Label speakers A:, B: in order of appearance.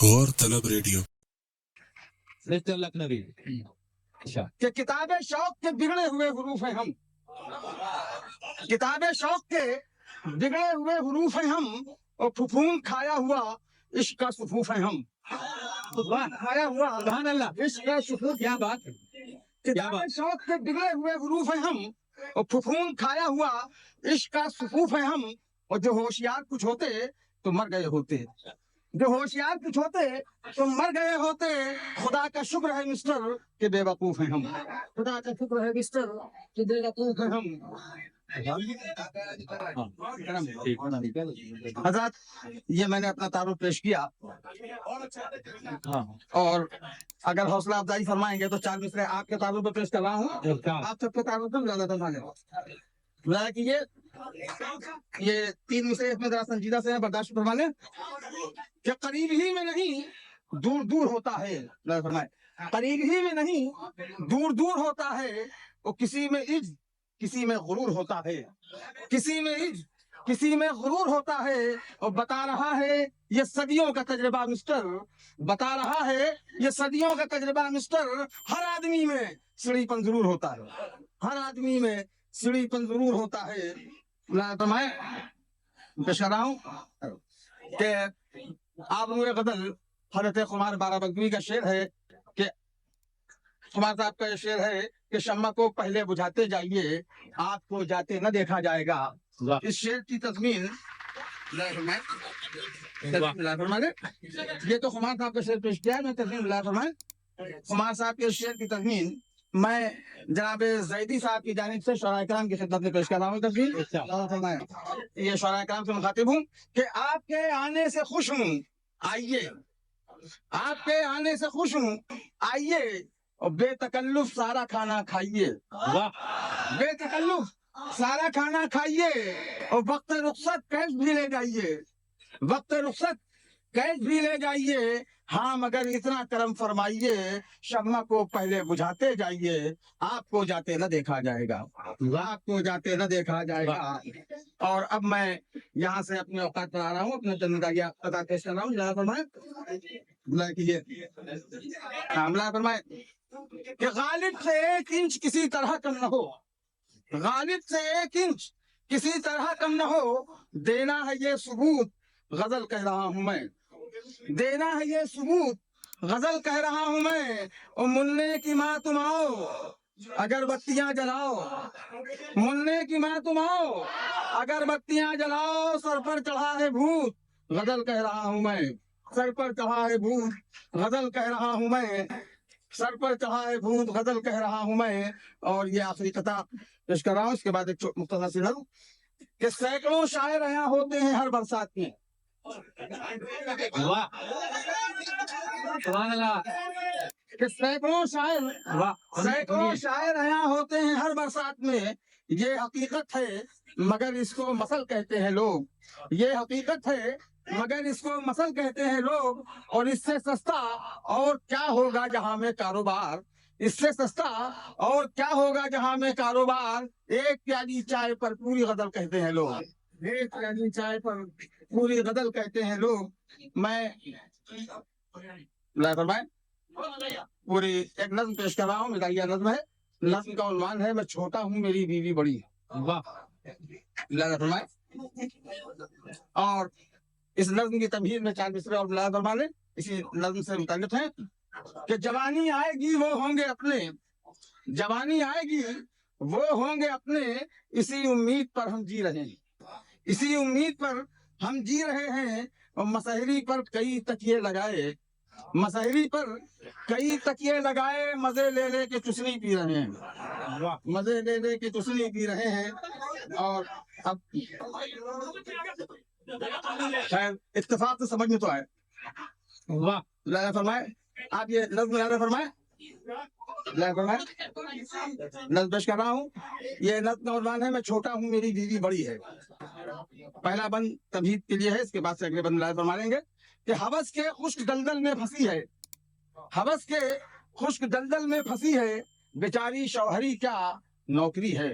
A: غور طلب ریڈیو
B: کہ کتاب شوق کے بگڑے ہوئے حروف ہیں ہم، کتاب شوق کے بگڑے ہوئے حروف ہیں ہم، اور پھپھون کھایا ہوا عشق کا صفوف ہیں ہم، کھایا ہوا سبحان اللہ عشق کا صفوف. کیا بات ہے، کتاب شوق کے بگڑے ہوئے حروف ہیں ہم، اور پھپھون کھایا ہوا عشق کا صفوف ہیں ہم. اور جو ہوشیار کچھ ہوتے تو مر گئے ہوتے، جو ہوشیار کچھ ہوتے تو مر گئے ہوتے. خدا کا شکر ہے مسٹر کہ بے وقوف ہیں ہم، خدا کا شکر ہے مسٹر کہ بے وقوف ہیں ہم. حضرات یہ میں نے اپنا تعارف پیش کیا، اور اگر حوصلہ افزائی فرمائیں گے تو 4 مصرے آپ کے تعارف پہ پیش کر رہا ہوں. آپ سب کے تعارف پہ زیادہ تر کہ یہ 3 مصرے اس میں ذرا سنجیدہ سے برداشت فرما لیں کہ قریب ہی میں نہیں دور دور ہوتا ہے. قریب ہی میں نہیں دور دور ہوتا ہے، وہ کسی میں عجز کسی میں غرور ہوتا ہے، کسی میں عجز کسی میں غرور ہوتا ہے. اور بتا رہا ہے یہ صدیوں کا تجربہ مسٹر، بتا رہا ہے یہ صدیوں کا تجربہ مسٹر. ہر آدمی میں سڑی پن ضرور ہوتا ہے، ہر آدمی میں سڑی پن ضرور ہوتا ہے. میں پیش کر رہا ہوں کہ آپ نور غزل حضرت خمار بارہ بگوی کا شعر ہے کہ خمار صاحب کا یہ شعر ہے کہ شمع کو پہلے بجھاتے جائیے، آپ کو جاتے نہ دیکھا جائے گا. اس شعر کی تضمین یہ تو خمار صاحب کا شعر پیش کیا ہے، میں تضمین اللہ فرمائے. خمار صاحب کے شعر کی تضمین میں جناب زیدی صاحب کی جانب سے شعراء کرام کی خدمت میں پیش کر رہا ہوں. تضمین یہ شعراء کرام سے مخاطب ہوں کہ آپ کے آنے سے خوش ہوں، آئیے آپ کے آنے سے خوش ہوں، آئیے اور بے تکلف سارا کھانا کھائیے، بے تکلف سارا کھانا کھائیے. اور وقت رخصت کیش بھی لے جائیے، وقت رخصت کیش بھی لے جائیے. ہاں مگر اتنا کرم فرمائیے، شمع کو پہلے بجھاتے جائیے، آپ کو جاتے نہ دیکھا جائے گا، آپ کو جاتے نہ دیکھا جائے گا. اور اب میں یہاں سے اپنے اوقات پر آ رہا ہوں، اپنے چند ادا پیش کر رہا ہوں. جناب فرمائے فرمائے کہ غالب سے 1 انچ کسی طرح کم نہ ہو، غالب سے 1 انچ کسی طرح کم نہ ہو. دینا ہے یہ ثبوت غزل کہہ رہا ہوں میں، دینا ہے یہ ثبوت غزل کہہ رہا ہوں میں. اور ملنے کی ماں تم آؤ اگر بتیاں جلاؤ، ملنے کی ماں تم آؤ اگر بتیاں جلاؤ. سر پر چڑھا ہے بھوت غزل کہہ رہا ہوں میں، سر پر چڑھا ہے بھوت غزل کہہ رہا ہوں میں، سر پر چڑھا ہے بھوت غزل کہہ رہا ہوں میں. اور یہ آخری قطعہ پیش کر رہا ہوں، اس کے بعد ایک مختصر سی نظم کہ سینکڑوں شاعر یہاں ہوتے ہیں ہر برسات میں. کہ سینکڑوں شاعر یہاں ہوتے ہیں ہر برسات میں. یہ حقیقت ہے مگر اس کو مثل کہتے ہیں لوگ، یہ حقیقت ہے مگر اس کو مثل کہتے ہیں لوگ. اور اس سے سستا اور کیا ہوگا جہاں میں کاروبار، اس سے سستا اور کیا ہوگا جہاں میں کاروبار. 1 پیالی چائے پر پوری غزل کہتے ہیں لوگ، 1 پیالی چائے پر پوری غزل کہتے ہیں لوگ. میں پوری ایک نظم پیش کر رہا ہوں، مزاحیہ نظم ہے. نظم کا عنوان ہے میں چھوٹا ہوں میری بیوی بڑی ہے. واہ. اور اس نظم کی تمہید میں 4 مصرے اور ملاحظہ فرما لیں، اسی نظم سے متعلق ہے کہ جوانی آئے گی وہ ہوں گے اپنے، جوانی آئے گی وہ ہوں گے اپنے. اسی امید پر ہم جی رہے ہیں، اسی امید پر ہم جی رہے ہیں. اور مسحری پر کئی تکیے لگائے، مسحری پر کئی تکیے لگائے. مزے لے لے کے چسنی پی رہے ہیں، مزے لے لے کے چسنی پی رہے ہیں. اور اب خیر اتفاق سے سمجھ میں تو آئے. واہ. لایا فرمائے آپ یہ نظم لایا فرمائے، لایا فرمائے نظم پیش کر رہا ہوں. یہ نظم کا عنوان ہے میں چھوٹا ہوں میری بیوی بڑی ہے. پہلا بند تمہید کے لیے ہے، اس کے بعد سے اگلے بند لایا فرما لیں گے کہ ہوس کے خشک دلدل میں پھنسی ہے، ہوس کے خشک دلدل میں پھنسی ہے. بیچاری شوہری کیا نوکری ہے،